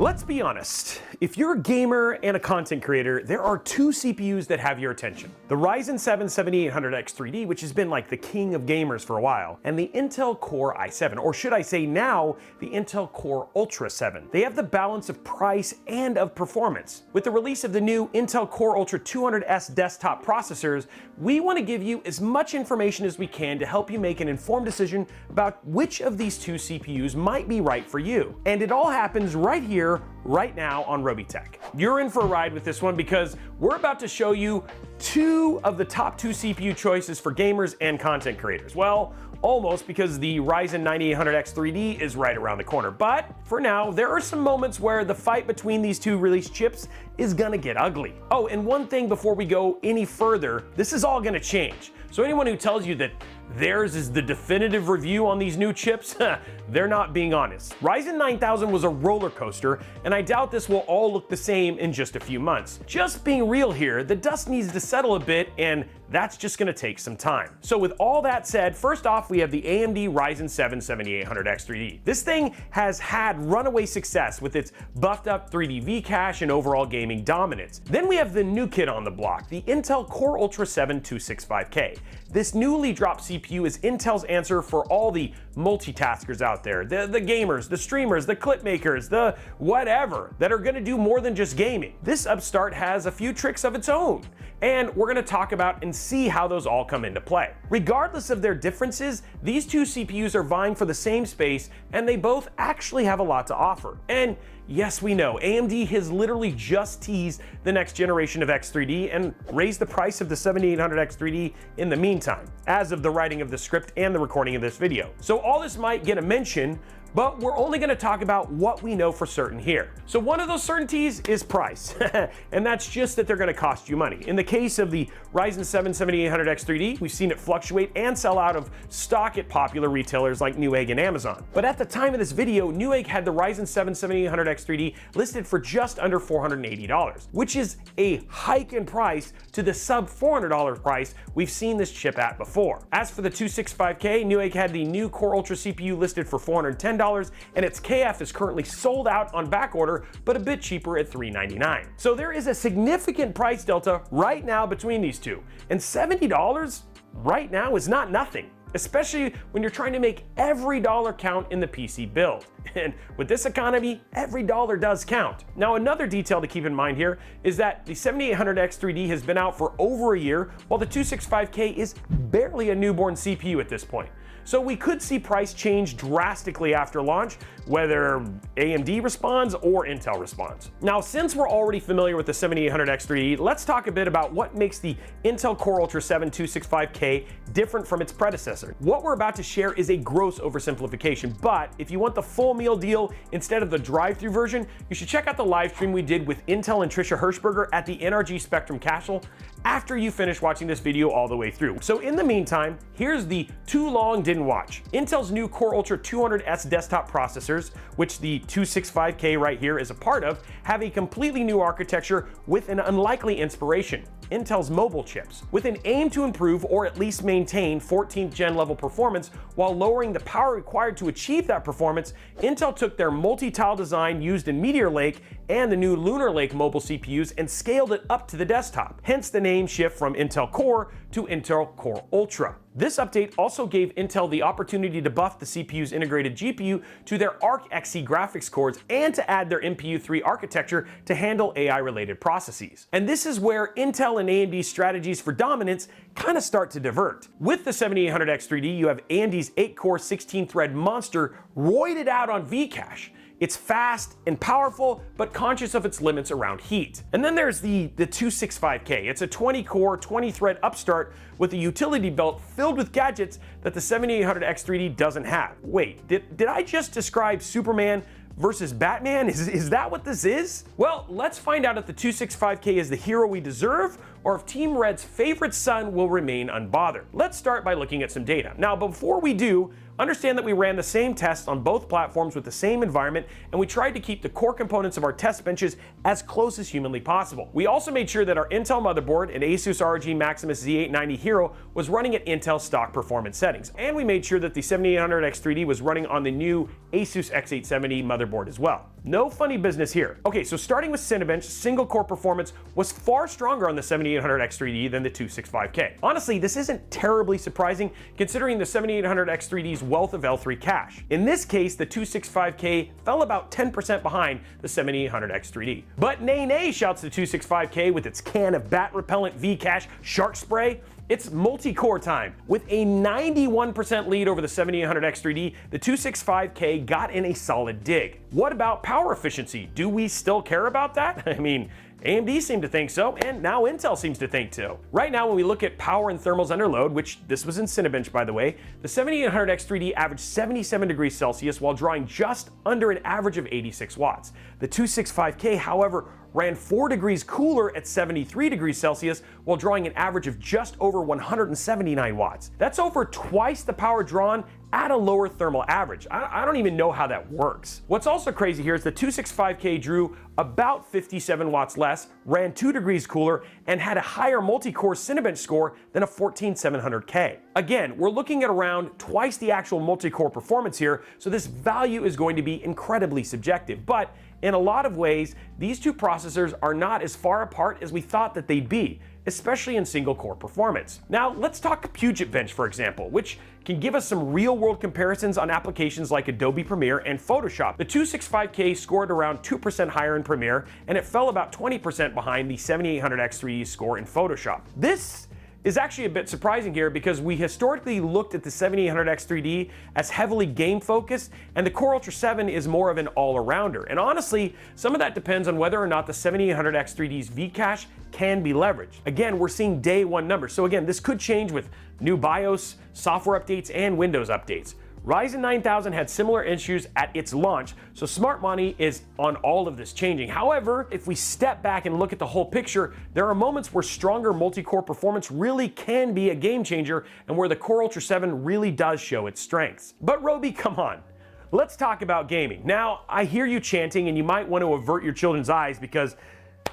Let's be honest, if you're a gamer and a content creator, there are two CPUs that have your attention. The Ryzen 7 7800X3D, which has been like the king of gamers for a while, and the Intel Core i7, or should I say now, the Intel Core Ultra 7. They have the balance of price and of performance. With the release of the new Intel Core Ultra 200S desktop processors, we want to give you as much information as we can to help you make an informed decision about which of these two CPUs might be right for you. And it all happens right here, right now on Robeytech. You're in for a ride with this one because we're about to show you two of the top two CPU choices for gamers and content creators. Well, almost, because the Ryzen 9800X3D is right around the corner. But for now, there are some moments where the fight between these two released chips is gonna get ugly. Oh, and one thing before we go any further, this is all gonna change. So anyone who tells you that theirs is the definitive review on these new chips, they're not being honest. Ryzen 9000 was a roller coaster, and I doubt this will all look the same in just a few months. Just being real here, the dust needs to settle a bit, and that's just gonna take some time. So with all that said, first off, we have the AMD Ryzen 7 7800X3D. This thing has had runaway success with its buffed up 3D V-cache and overall gaming dominance. Then we have the new kid on the block, the Intel Core Ultra 7 265K. This newly dropped CPU is Intel's answer for all the multitaskers out there, the gamers, the streamers, the clip makers, the whatever, that are gonna do more than just gaming. This upstart has a few tricks of its own, and we're gonna talk about and see how those all come into play. Regardless of their differences, these two CPUs are vying for the same space, and they both actually have a lot to offer. And yes, we know, AMD has literally just teased the next generation of X3D and raised the price of the 7800X3D in the meantime, as of the writing of the script and the recording of this video. So all this might get a mention, but we're only gonna talk about what we know for certain here. So one of those certainties is price, and that's just that they're gonna cost you money. In the case of the Ryzen 7 7800X3D, we've seen it fluctuate and sell out of stock at popular retailers like Newegg and Amazon. But at the time of this video, Newegg had the Ryzen 7 7800X3D listed for just under $480, which is a hike in price to the sub $400 price we've seen this chip at before. As for the 265K, Newegg had the new Core Ultra CPU listed for $410, and its KF is currently sold out on back order, but a bit cheaper at $399. So there is a significant price delta right now between these two, and $70 right now is not nothing, especially when you're trying to make every dollar count in the PC build. And with this economy, every dollar does count. Now, another detail to keep in mind here is that the 7800X3D has been out for over a year, while the 265K is barely a newborn CPU at this point. So we could see price change drastically after launch, whether AMD responds or Intel responds. Now, since we're already familiar with the 7800X3D, let's talk a bit about what makes the Intel Core Ultra 7 265K different from its predecessor. What we're about to share is a gross oversimplification, but if you want the full meal deal instead of the drive-through version, you should check out the live stream we did with Intel and Trisha Hirschberger at the NRG Spectrum Castle after you finish watching this video all the way through. So in the meantime, here's the too long didn't watch. Intel's new Core Ultra 200S desktop processors, which the 265K right here is a part of, have a completely new architecture with an unlikely inspiration: Intel's mobile chips. With an aim to improve or at least maintain 14th gen level performance while lowering the power required to achieve that performance, Intel took their multi-tile design used in Meteor Lake and the new Lunar Lake mobile CPUs and scaled it up to the desktop, hence the name shift from Intel Core to Intel Core Ultra. This update also gave Intel the opportunity to buff the CPU's integrated GPU to their Arc Xe graphics cores and to add their NPU3 architecture to handle AI-related processes. And this is where Intel and AMD's strategies for dominance kind of start to divert. With the 7800X3D, you have AMD's 8-core 16-thread monster roided out on V-cache. It's fast and powerful, but conscious of its limits around heat. And then there's the 265K. It's a 20-core, 20-thread upstart with a utility belt filled with gadgets that the 7800X3D doesn't have. Wait, did I just describe Superman versus Batman? Is that what this is? Well, let's find out if the 265K is the hero we deserve, or if Team Red's favorite son will remain unbothered. Let's start by looking at some data. Now, before we do, understand that we ran the same tests on both platforms with the same environment, and we tried to keep the core components of our test benches as close as humanly possible. We also made sure that our Intel motherboard, an Asus ROG Maximus Z890 Hero, was running at Intel stock performance settings, and we made sure that the 7800X3D was running on the new Asus X870 motherboard as well. No funny business here. Okay, so starting with Cinebench, single core performance was far stronger on the 7800X3D than the 265K. Honestly, this isn't terribly surprising considering the 7800X3D's wealth of L3 cache. In this case, the 265K fell about 10% behind the 7800X3D. But nay, shouts the 265K with its can of bat repellent V-Cache shark spray. It's multi-core time. With a 91% lead over the 7800X3D, the 265K got in a solid dig. What about power efficiency? Do we still care about that? I mean, AMD seemed to think so, and now Intel seems to think too. Right now, when we look at power and thermals under load, which this was in Cinebench by the way, the 7800X3D averaged 77 degrees Celsius while drawing just under an average of 86 watts. The 265K, however, ran 4 degrees cooler at 73 degrees Celsius while drawing an average of just over 179 watts. That's over twice the power drawn at a lower thermal average. I don't even know how that works. What's also crazy here is the 265K drew about 57 watts less, ran 2 degrees cooler, and had a higher multi-core Cinebench score than a 14700K. Again, we're looking at around twice the actual multi-core performance here, so this value is going to be incredibly subjective. But in a lot of ways, these two processors are not as far apart as we thought that they'd be, especially in single core performance. Now, let's talk Puget Bench, for example, which can give us some real-world comparisons on applications like Adobe Premiere and Photoshop. The 265K scored around 2% higher in Premiere, and it fell about 20% behind the 7800X3D score in Photoshop. This is actually a bit surprising here because we historically looked at the 7800X3D as heavily game-focused, and the Core Ultra 7 is more of an all-arounder. And honestly, some of that depends on whether or not the 7800X3D's V-Cache can be leveraged. Again, we're seeing day one numbers, so again, this could change with new BIOS, software updates, and Windows updates. Ryzen 9000 had similar issues at its launch, so smart money is on all of this changing. However, if we step back and look at the whole picture, there are moments where stronger multi-core performance really can be a game changer and where the Core Ultra 7 really does show its strengths. But Robey, come on. Let's talk about gaming. Now, I hear you chanting and you might want to avert your children's eyes because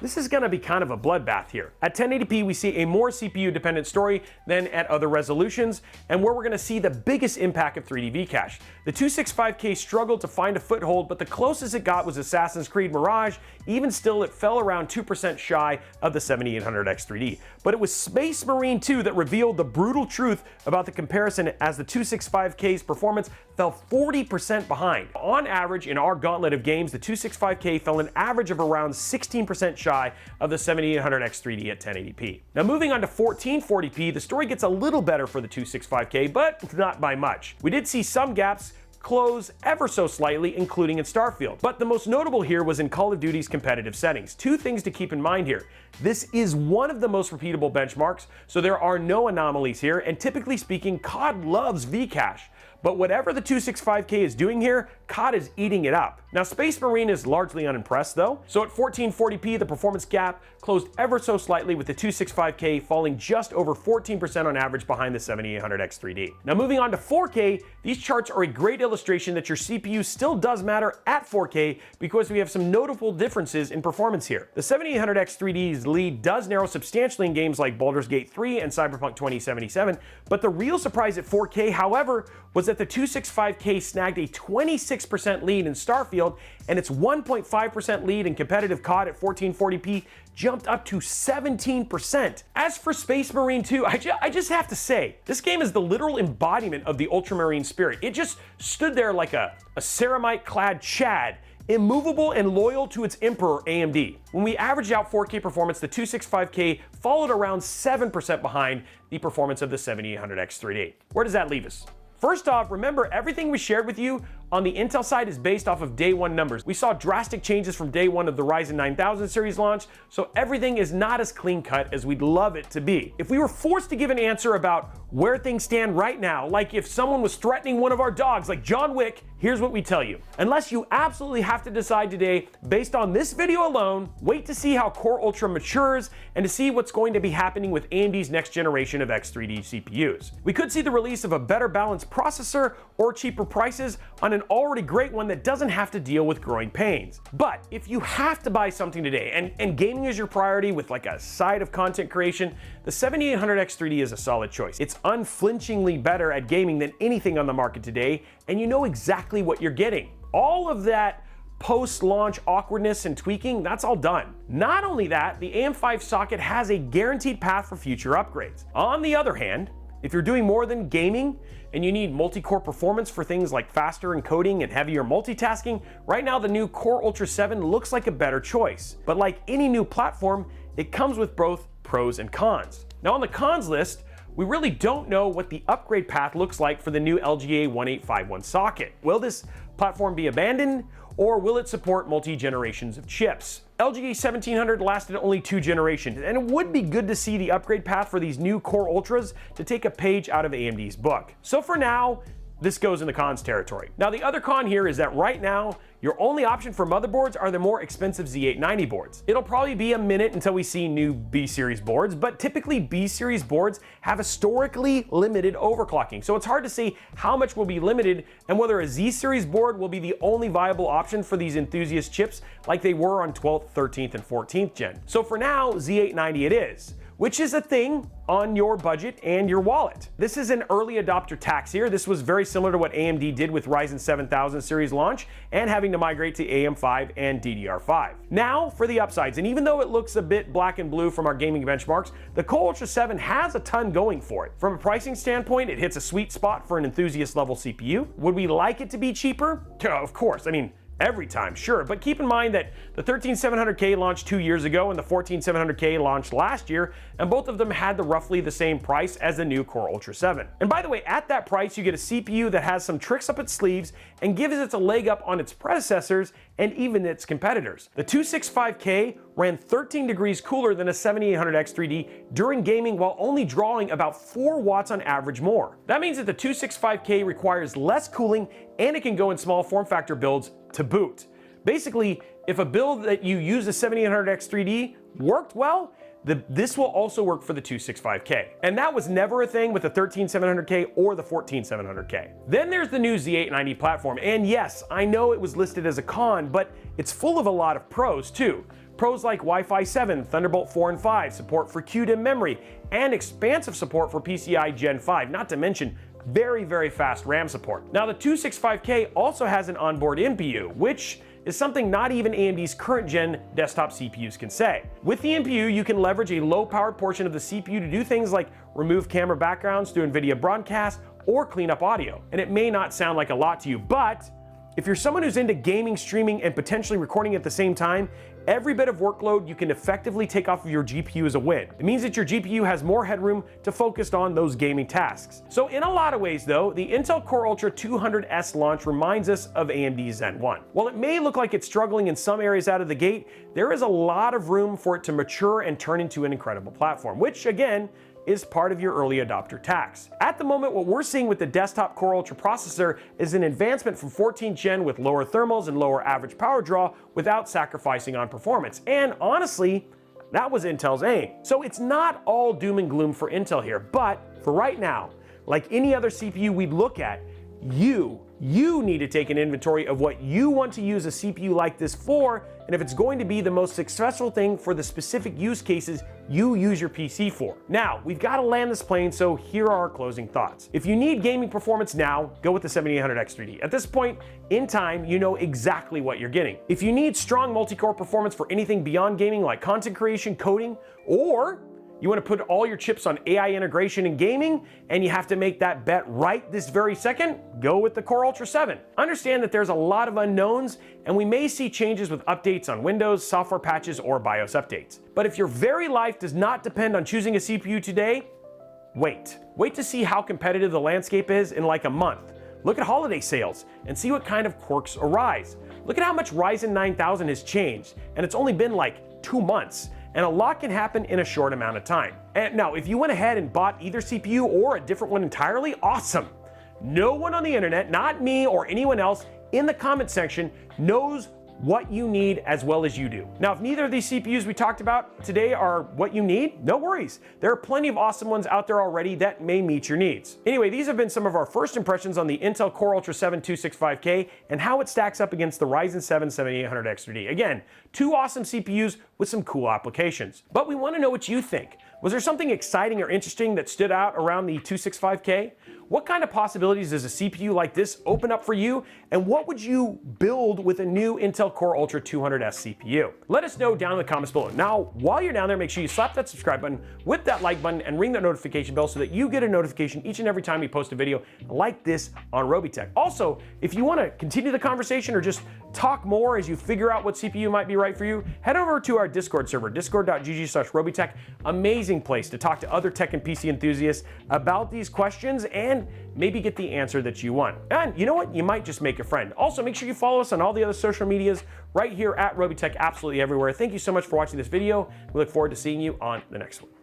this is going to be kind of a bloodbath here. At 1080p, we see a more CPU-dependent story than at other resolutions, and where we're going to see the biggest impact of 3D V-Cache. The 265K struggled to find a foothold, but the closest it got was Assassin's Creed Mirage. Even still, it fell around 2% shy of the 7800X3D. But it was Space Marine 2 that revealed the brutal truth about the comparison, as the 265K's performance fell 40% behind. On average, in our gauntlet of games, the 265K fell an average of around 16% shy of the 7800X3D at 1080p. Now moving on to 1440p, the story gets a little better for the 265K, but not by much. We did see some gaps close ever so slightly, including in Starfield. But the most notable here was in Call of Duty's competitive settings. Two things to keep in mind here. This is one of the most repeatable benchmarks, so there are no anomalies here, and typically speaking, COD loves V-Cache. But whatever the 265K is doing here, COD is eating it up. Now, Space Marine is largely unimpressed though. So at 1440p, the performance gap closed ever so slightly, with the 265K falling just over 14% on average behind the 7800X3D. Now moving on to 4K, these charts are a great illustration that your CPU still does matter at 4K because we have some notable differences in performance here. The 7800X3D's lead does narrow substantially in games like Baldur's Gate 3 and Cyberpunk 2077, but the real surprise at 4K, however, was that the 265K snagged a 26% lead in Starfield, and its 1.5% lead in competitive COD at 1440p jumped up to 17%. As for Space Marine 2, I just have to say, this game is the literal embodiment of the Ultramarine spirit. It just stood there like a ceramite-clad Chad, immovable and loyal to its emperor, AMD. When we averaged out 4K performance, the 265K followed around 7% behind the performance of the 7800X3D. Where does that leave us? First off, remember, everything we shared with you on the Intel side is based off of day one numbers. We saw drastic changes from day one of the Ryzen 9000 series launch, so everything is not as clean cut as we'd love it to be. If we were forced to give an answer about where things stand right now, like if someone was threatening one of our dogs like John Wick, here's what we tell you. Unless you absolutely have to decide today based on this video alone, wait to see how Core Ultra matures and to see what's going to be happening with AMD's next generation of X3D CPUs. We could see the release of a better balanced processor or cheaper prices on an already great one that doesn't have to deal with growing pains. But if you have to buy something today and gaming is your priority with like a side of content creation, the 7800X3D is a solid choice. It's unflinchingly better at gaming than anything on the market today, and you know exactly what you're getting. All of that post-launch awkwardness and tweaking, that's all done. Not only that, the AM5 socket has a guaranteed path for future upgrades. On the other hand, if you're doing more than gaming and you need multi-core performance for things like faster encoding and heavier multitasking, right now the new Core Ultra 7 looks like a better choice. But like any new platform, it comes with both pros and cons. Now on the cons list, we really don't know what the upgrade path looks like for the new LGA 1851 socket. Will this platform be abandoned, or will it support multi-generations of chips? LGA 1700 lasted only 2 generations, and it would be good to see the upgrade path for these new Core Ultras to take a page out of AMD's book. So for now, this goes in the cons territory. Now the other con here is that right now, your only option for motherboards are the more expensive Z890 boards. It'll probably be a minute until we see new B-series boards, but typically B-series boards have historically limited overclocking, so it's hard to say how much will be limited and whether a Z-series board will be the only viable option for these enthusiast chips like they were on 12th, 13th, and 14th gen. So for now, Z890 it is, which is a thing on your budget and your wallet. This is an early adopter tax here. This was very similar to what AMD did with Ryzen 7000 series launch and having to migrate to AM5 and DDR5. Now for the upsides, and even though it looks a bit black and blue from our gaming benchmarks, the Core Ultra 7 has a ton going for it. From a pricing standpoint, it hits a sweet spot for an enthusiast level CPU. Would we like it to be cheaper? Of course, I mean, every time, sure, but keep in mind that the 13700K launched 2 years ago and the 14700K launched last year, and both of them had roughly the same price as the new Core Ultra 7. And by the way, at that price, you get a CPU that has some tricks up its sleeves and gives it a leg up on its predecessors and even its competitors. The 265K ran 13 degrees cooler than a 7800X3D during gaming while only drawing about 4 watts on average more. That means that the 265K requires less cooling and it can go in small form factor builds to boot. Basically, if a build that you use a 7800X3D worked well, this will also work for the 265K. And that was never a thing with the 13700K or the 14700K. Then there's the new Z890 platform, and yes, I know it was listed as a con, but it's full of a lot of pros too. Pros like Wi-Fi 7, Thunderbolt 4 and 5, support for QDIM memory, and expansive support for PCI Gen 5, not to mention very, very fast RAM support. Now the 265K also has an onboard NPU, which is something not even AMD's current gen desktop CPUs can say. With the NPU, you can leverage a low-powered portion of the CPU to do things like remove camera backgrounds through NVIDIA Broadcast or clean up audio. And it may not sound like a lot to you, but if you're someone who's into gaming, streaming, and potentially recording at the same time, every bit of workload you can effectively take off of your GPU is a win. It means that your GPU has more headroom to focus on those gaming tasks. So in a lot of ways though, the Intel Core Ultra 200S launch reminds us of AMD's Zen 1. While it may look like it's struggling in some areas out of the gate, there is a lot of room for it to mature and turn into an incredible platform, which again, is part of your early adopter tax. At the moment, what we're seeing with the desktop Core Ultra processor is an advancement from 14th gen with lower thermals and lower average power draw without sacrificing on performance. And honestly, that was Intel's aim. So it's not all doom and gloom for Intel here, but for right now, like any other CPU we'd look at, you need to take an inventory of what you want to use a CPU like this for, and if it's going to be the most successful thing for the specific use cases you use your PC for. Now, we've got to land this plane, so here are our closing thoughts. If you need gaming performance now, go with the 7800X3D. At this point in time, you know exactly what you're getting. If you need strong multi-core performance for anything beyond gaming like content creation, coding, or you want to put all your chips on AI integration in gaming, and you have to make that bet right this very second, go with the Core Ultra 7. Understand that there's a lot of unknowns, and we may see changes with updates on Windows, software patches, or BIOS updates. But if your very life does not depend on choosing a CPU today, wait. Wait to see how competitive the landscape is in like a month. Look at holiday sales and see what kind of quirks arise. Look at how much Ryzen 9000 has changed, and it's only been like 2 months. And a lot can happen in a short amount of time. And now, if you went ahead and bought either CPU or a different one entirely, awesome. No one on the internet, not me or anyone else in the comment section, knows what you need as well as you do. Now, if neither of these CPUs we talked about today are what you need, no worries. There are plenty of awesome ones out there already that may meet your needs. Anyway, these have been some of our first impressions on the Intel Core Ultra 7 265K and how it stacks up against the Ryzen 7 7800X3D. Again, 2 awesome CPUs with some cool applications. But we want to know what you think. Was there something exciting or interesting that stood out around the 265K? What kind of possibilities does a CPU like this open up for you? And what would you build with a new Intel Core Ultra 200S CPU? Let us know down in the comments below. Now, while you're down there, make sure you slap that subscribe button with that like button and ring that notification bell so that you get a notification each and every time we post a video like this on Robeytech. Also, if you want to continue the conversation or just talk more as you figure out what CPU might be right for you, head over to our Discord server, discord.gg/Robeytech. Amazing place to talk to other tech and PC enthusiasts about these questions and maybe get the answer that you want. And you know what? You might just make a friend. Also, make sure you follow us on all the other social medias right here at Robeytech, absolutely everywhere. Thank you so much for watching this video. We look forward to seeing you on the next one.